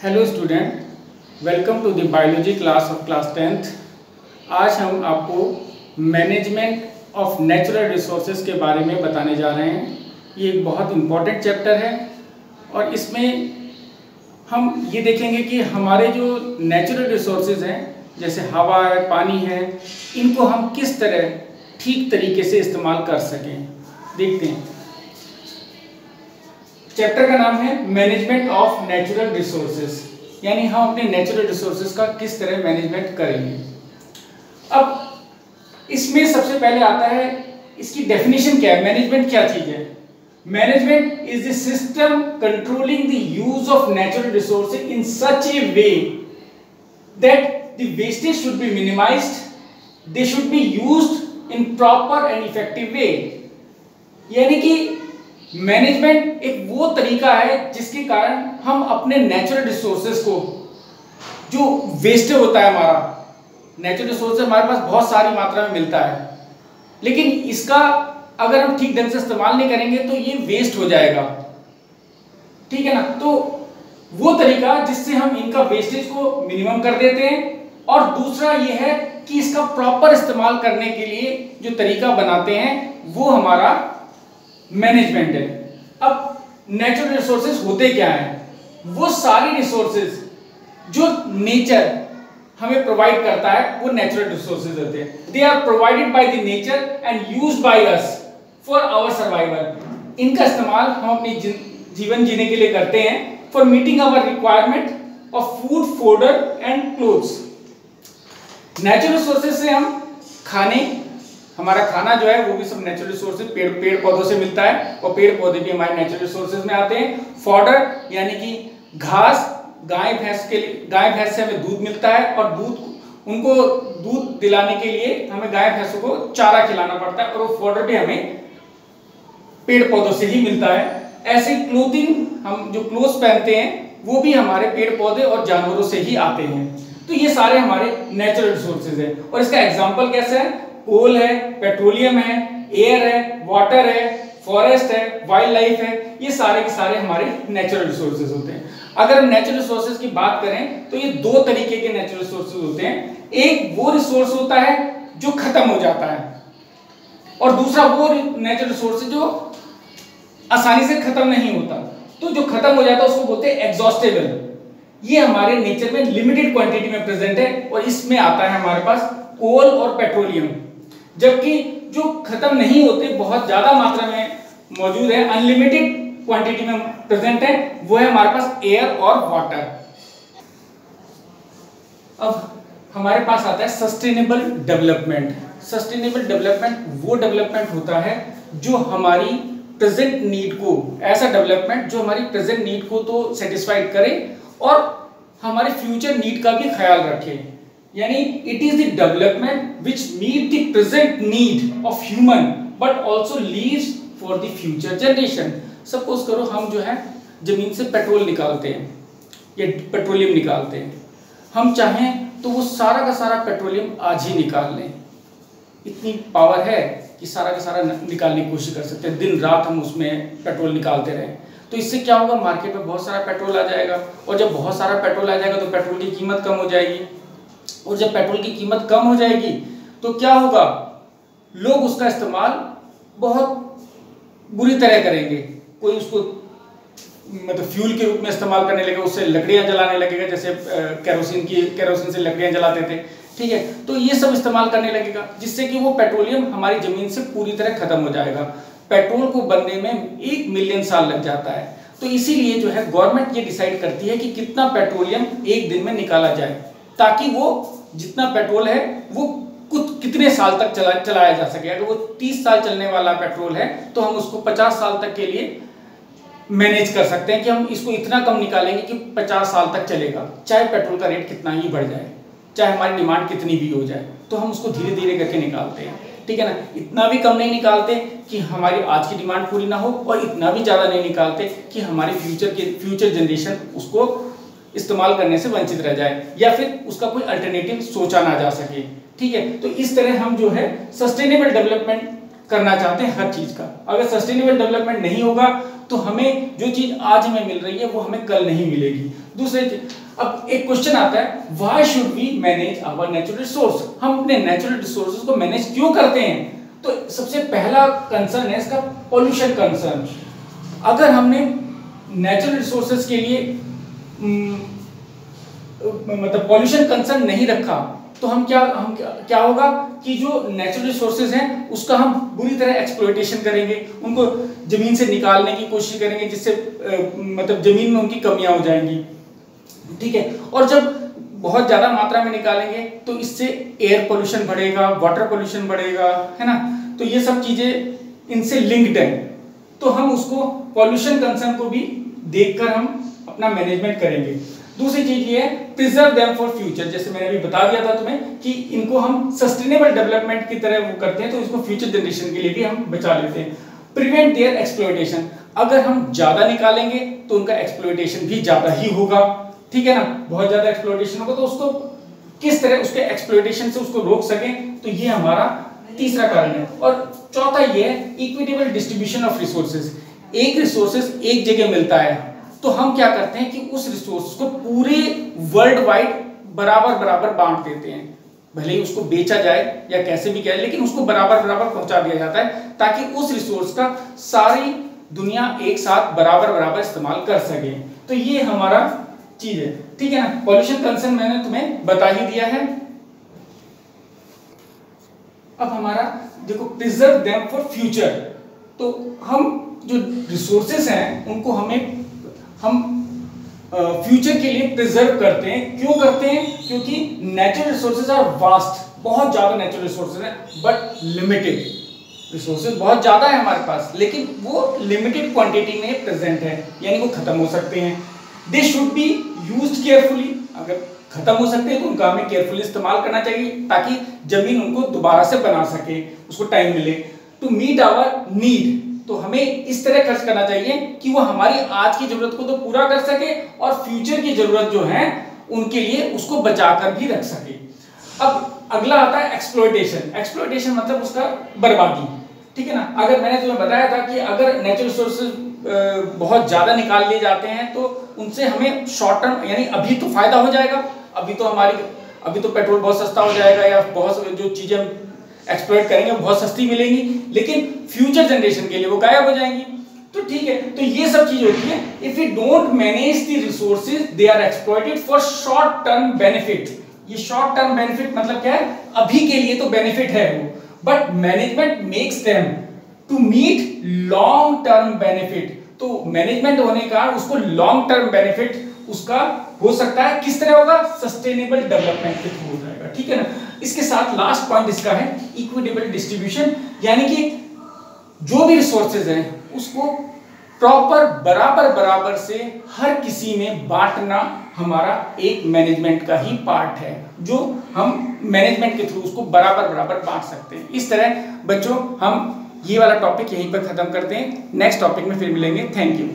Hello student, welcome to the biology class of class 10th। आज हम आपको management of natural resources के बारे में बताने जा रहे हैं। ये एक बहुत इम्पॉर्टेंट चैप्टर है और इसमें हम ये देखेंगे कि हमारे जो नेचुरल रिसोर्सेज हैं जैसे हवा है, पानी है, इनको हम किस तरह ठीक तरीके से इस्तेमाल कर सकें। देखते हैं। चैप्टर का नाम है मैनेजमेंट ऑफ नेचुरल रिसोर्सेज, यानी हम अपने नेचुरल रिसोर्सेज का किस तरह मैनेजमेंट करेंगे। अब इसमें सबसे पहले आता है इसकी डेफिनेशन क्या है, मैनेजमेंट क्या चीज है। Management is the system controlling the use of natural resources in such A way that the wastage should be minimised, they should be used in proper and effective way. यानी कि management एक वो तरीका है जिसके कारण हम अपने नेचुरल रिसोर्सेज को, जो वेस्ट होता है हमारा नेचुरल रिसोर्सेज हमारे पास बहुत सारी मात्रा में मिलता है, लेकिन इसका अगर हम ठीक ढंग से इस्तेमाल नहीं करेंगे तो ये वेस्ट हो जाएगा, ठीक है ना। तो वो तरीका जिससे हम इनका वेस्टेज को मिनिमम कर देते हैं, और दूसरा ये है कि इसका प्रॉपर इस्तेमाल करने के लिए जो तरीका बनाते हैं वो हमारा मैनेजमेंट है। अब नेचुरल रिसोर्सेज होते क्या हैं? वो सारी रिसोर्सेज जो नेचर हमें प्रोवाइड करता है वो नेचुरल रिसोर्सेज होते हैं। They are provided by the nature and used by us for our survival. इनका इस्तेमाल हम अपनी जीवन जीने के लिए करते हैं for meeting our requirement of food, fodder and clothes. Natural resources से हम हमारा खाना जो है वो भी सब नेचुरल रिसोर्सेज पेड़ पौधों से मिलता है, और पेड़ पौधे भी हमारे नेचुरल रिसोर्सेज में आते हैं। फॉडर यानी कि घास, गाय भैंस से हमें दूध मिलता है, और उनको दूध दिलाने के लिए हमें गाय भैंसों को चारा खिलाना पड़ता है, और वो फॉडर भी हमें पेड़ पौधों से ही मिलता है। ऐसे क्लोथिंग, हम जो क्लोथ्स पहनते हैं वो भी हमारे पेड़ पौधे और जानवरों से ही आते हैं। तो ये सारे हमारे नेचुरल रिसोर्सेज है। और इसका एग्जाम्पल कैसे है? कोल है, पेट्रोलियम है, एयर है, वाटर है, फॉरेस्ट है, वाइल्ड लाइफ है, ये सारे के सारे हमारे नेचुरल रिसोर्सेज होते हैं। अगर हम नेचुरल रिसोर्सेज की बात करें तो ये दो तरीके के नेचुरल रिसोर्सेज होते हैं। एक वो रिसोर्स होता है जो खत्म हो जाता है, और दूसरा वो नेचुरल रिसोर्स जो आसानी से खत्म नहीं होता। तो जो खत्म हो जाता है उसको बोलते हैं एग्जॉस्टेबल। ये हमारे नेचर में लिमिटेड क्वांटिटी में प्रेजेंट है, और इसमें आता है हमारे पास कोल और पेट्रोलियम। जबकि जो खत्म नहीं होते, बहुत ज्यादा मात्रा में मौजूद है, अनलिमिटेड क्वांटिटी में प्रेजेंट है, वो है हमारे पास एयर और वाटर। अब हमारे पास आता है सस्टेनेबल डेवलपमेंट। सस्टेनेबल डेवलपमेंट वो डेवलपमेंट होता है जो हमारी प्रेजेंट नीड को, ऐसा डेवलपमेंट जो हमारी प्रेजेंट नीड को तो सेटिस्फाइड करे और हमारे फ्यूचर नीड का भी ख्याल रखे। यानी it is the development which meet the present need of human but also leaves for the future generation. Suppose करो हम जो है जमीन से पेट्रोल निकालते हैं या पेट्रोलियम निकालते हैं, हम चाहें तो वो सारा का सारा पेट्रोलियम आज ही निकाल लें। इतनी पावर है कि सारा का सारा निकालने की कोशिश कर सकते हैं, दिन रात हम उसमें पेट्रोल निकालते रहें। तो इससे क्या होगा? मार्केट में बहुत सारा पेट्रोल आ जाएगा, और जब बहुत सारा पेट्रोल आ जाएगा तो पेट्रोल की कीमत कम हो जाएगी, और जब पेट्रोल की कीमत कम हो जाएगी तो क्या होगा? लोग उसका इस्तेमाल बहुत बुरी तरह करेंगे। कोई उसको मतलब फ्यूल के रूप में इस्तेमाल करने लगेगा, उससे लकड़ियां जलाने लगेगा, जैसे केरोसिन से लकड़ियां जलाते थे, ठीक है। तो ये सब इस्तेमाल करने लगेगा, जिससे कि वो पेट्रोलियम हमारी जमीन से पूरी तरह खत्म हो जाएगा। पेट्रोल को बनने में 1 मिलियन साल लग जाता है। तो इसीलिए जो है गवर्नमेंट ये डिसाइड करती है कि कितना पेट्रोलियम एक दिन में निकाला जाए, ताकि वो जितना पेट्रोल है वो कितने साल तक चलाया जा सके। अगर वो 30 साल चलने वाला पेट्रोल है तो हम उसको 50 साल तक के लिए मैनेज कर सकते हैं कि हम इसको इतना कम निकालेंगे कि 50 साल तक चलेगा, चाहे पेट्रोल का रेट कितना ही बढ़ जाए, चाहे हमारी डिमांड कितनी भी हो जाए। तो हम उसको धीरे धीरे करके निकालते हैं, ठीक है ना। इतना भी कम नहीं निकालते कि हमारी आज की डिमांड पूरी ना हो, और इतना भी ज़्यादा नहीं निकालते कि हमारी फ्यूचर जनरेशन उसको इस्तेमाल करने से वंचित रह जाए, या फिर उसका कोई अल्टरनेटिव सोचा ना जा सके, ठीक है। तो इस तरह हम जो है सस्टेनेबल डेवलपमेंट करना चाहते हैं हर चीज का। अगर सस्टेनेबल डेवलपमेंट नहीं होगा तो हमें जो चीज आज हमें मिल रही है वो हमें कल नहीं मिलेगी। दूसरे चीज, अब एक क्वेश्चन आता है, why should we manage our natural resource? हम अपने नेचुरल रिसोर्सेज को मैनेज क्यों करते हैं? तो सबसे पहला कंसर्न है इसका पॉल्यूशन कंसर्न। अगर हमने नेचुरल रिसोर्सेज के लिए मतलब पॉल्यूशन कंसर्न नहीं रखा तो हम क्या होगा कि जो नेचुरल रिसोर्सेज हैं उसका हम बुरी तरह एक्सप्लॉयटेशन करेंगे, उनको जमीन से निकालने की कोशिश करेंगे जिससे मतलब जमीन में उनकी कमियां हो जाएंगी, ठीक है। और जब बहुत ज्यादा मात्रा में निकालेंगे तो इससे एयर पोल्यूशन बढ़ेगा, वाटर पोल्यूशन बढ़ेगा, है ना। तो ये सब चीजें इनसे लिंक्ड है, तो हम उसको पॉल्यूशन कंसर्न को भी देखकर हम अपना मैनेजमेंट करेंगे। दूसरी चीज ये है प्रिजर्व देम फॉर फ्यूचर। जैसे मैंने अभी बता दिया था तुम्हें कि इनको हम सस्टेनेबल डेवलपमेंट की तरह वो करते हैं, तो इसको फ्यूचर जनरेशन के लिए भी हम बचा लेते हैं। Prevent there exploitation. अगर हम ज्यादा निकालेंगे तो उनका एक्सप्लॉयटेशन भी ज्यादा ही होगा, ठीक है ना। बहुत ज्यादा एक्सप्लॉयटेशन होगा तो उसको किस तरह उसके एक्सप्लॉयटेशन से उसको रोक सकें, तो ये हमारा तीसरा कारण है। और चौथा ये है इक्विटेबल डिस्ट्रीब्यूशन ऑफ रिसोर्सेज। एक रिसोर्सेज एक जगह मिलता है तो हम क्या करते हैं कि उस रिसोर्स को पूरे वर्ल्ड वाइड बराबर बराबर बांट देते हैं, भले ही उसको बेचा जाए या कैसे भी किया जाए, लेकिन उसको बराबर बराबर पहुंचा दिया जाता है ताकि उस रिसोर्स का सारी दुनिया एक साथ बराबर बराबर इस्तेमाल कर सके। तो ये हमारा चीज है, ठीक है ना। पॉल्यूशन कंसर्न मैंने तुम्हें बता ही दिया है। अब हमारा देखो प्रिजर्व देम फॉर फ्यूचर। तो हम जो रिसोर्सेज हैं उनको हम फ्यूचर के लिए प्रिजर्व करते हैं। क्यों करते हैं? क्योंकि नेचुरल रिसोर्सेज आर वास्ट, बहुत ज्यादा नेचुरल रिसोर्सेज हैं बट लिमिटेड। रिसोर्सेज बहुत ज्यादा है हमारे पास लेकिन वो लिमिटेड क्वांटिटी में प्रेजेंट है, यानी वो खत्म हो सकते हैं। They should be used carefully. अगर खत्म हो सकते हैं तो उनका हमें केयरफुली इस्तेमाल करना चाहिए ताकि जमीन उनको दोबारा से बना सके, उसको टाइम मिले। टू मीट आवर नीड, तो हमें इस तरह खर्च करना चाहिए कि वो हमारी आज की जरूरत को तो पूरा कर सके और फ्यूचर की जरूरत जो है उनके लिए उसको बचाकर भी रख सके। अब अगला आता है एक्सप्लॉयटेशन। एक्सप्लॉयटेशन मतलब उसका बर्बादी, ठीक है ना। अगर मैंने तुम्हें बताया था कि अगर नेचुरल रिसोर्सेज बहुत ज्यादा निकाल लिए जाते हैं तो उनसे हमें शॉर्ट टर्म यानी अभी तो फायदा हो जाएगा, अभी तो पेट्रोल बहुत सस्ता हो जाएगा या बहुत जो चीजें हम एक्सप्लॉइट करेंगे बहुत सस्ती मिलेंगी, लेकिन फ्यूचर जनरेशन के लिए वो गायब हो जाएंगी। तो ठीक है, तो ये सब चीज होती है। If we don't manage the resources they are exploited for short term benefit. ये शॉर्ट टर्म बेनिफिट मतलब क्या है? अभी के लिए तो बेनिफिट है वो, but management makes them to meet long term benefit. तो मैनेजमेंट होने का उसको लॉन्ग टर्म बेनिफिट उसका हो सकता है, किस तरह होगा? सस्टेनेबल डेवलपमेंट के थ्रू हो जाएगा, ठीक है ना। इसके साथ लास्ट पॉइंट इसका है इक्विटेबल डिस्ट्रीब्यूशन, यानी कि जो भी रिसोर्सेज हैं उसको प्रॉपर बराबर से हर किसी में बांटना हमारा एक मैनेजमेंट का ही पार्ट है, जो हम मैनेजमेंट के थ्रू उसको बराबर बांट सकते हैं। इस तरह बच्चों हम ये वाला टॉपिक यहीं पर खत्म करते हैं, नेक्स्ट टॉपिक में फिर मिलेंगे। Thank you.